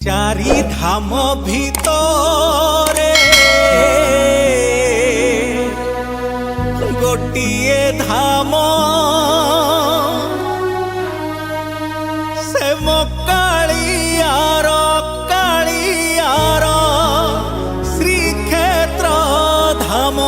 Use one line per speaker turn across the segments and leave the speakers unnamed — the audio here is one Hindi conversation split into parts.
चारि धाम भितरे गोटिए धाम से कालियार श्रीक्षेत्र धाम।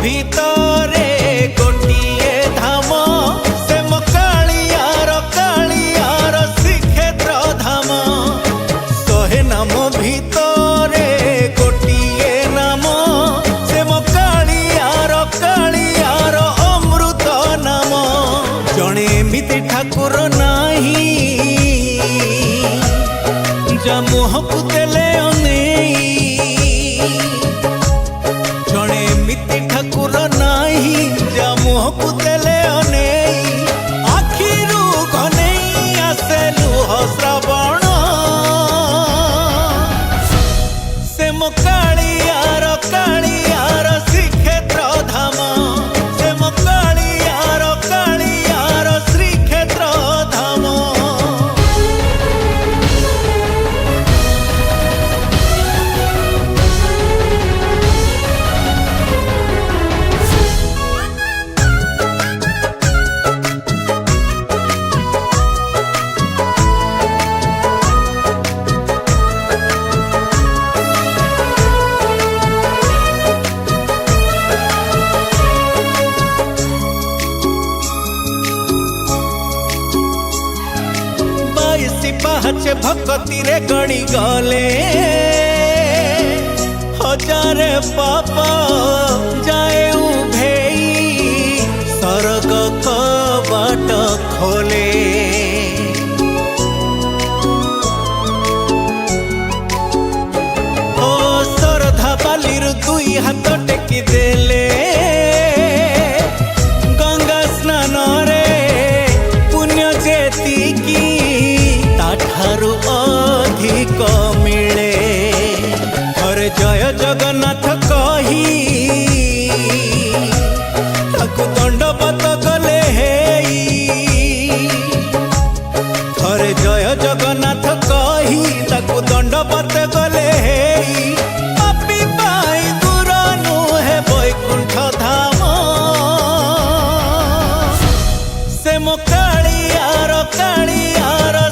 भितरे गोटिए धाम से कालियार श्रीक्षेत्र धाम। शहे नाम भितरे गोटिए नाम से कालियार अमृत नाम। जणे एमिति ठाकुर नाही जा मुहकु देले अनेई। जणे एमिति ठाकुर नाही जा मुहकु देले अनेई। आखिरु घनेई आसे लुह श्रावण से कालियार श्रीक्षेत्र धाम। से कालियार श्रीक्षेत्र धाम। पाहचे भक्ति रे गणी गले हजारे पाप जाए उभेई। स्वर्ग कबाट खोले ओ श्रद्धा बालिर दुई हाथ टेकी देले। गंगा स्नान रे पुण्य जेतिकी ठारू अधिक मिले। हरे जय जगन्नाथ कही ताकु दंडवत गले हेई। हरे जय जगन्नाथ कही ताकु दंडवत गले हेई। पापी पाई दूर नुहे वैकुंठ धाम। से कालियार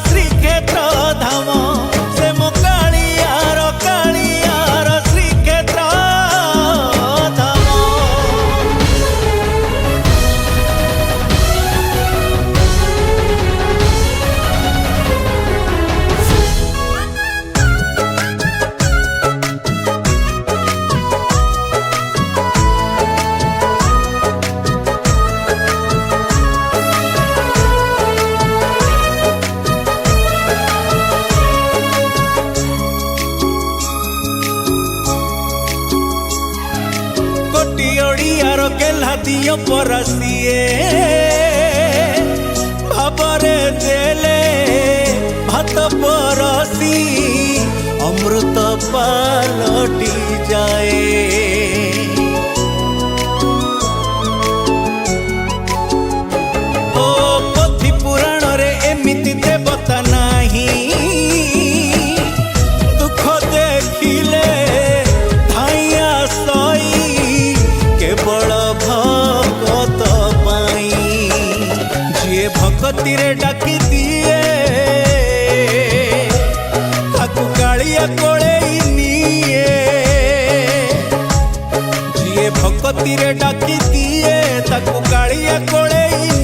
श्रीक्षेत्र धाम। से कालियार श्रीक्षेत्र धाम। ओडियार गेला दियो परसिए भावरे देले भात परसी अमृत पालटी जाए। ओ पोथी पुराण रे एमिति देवता नाही। दुख देखिले धाइया सई केवल भगत पाई। जिए भक्ति रे डाकी दिए ताकु कालिया कोलेई निए। जिए भक्ति रे डाकी दिए ताकु कालिया कोलेई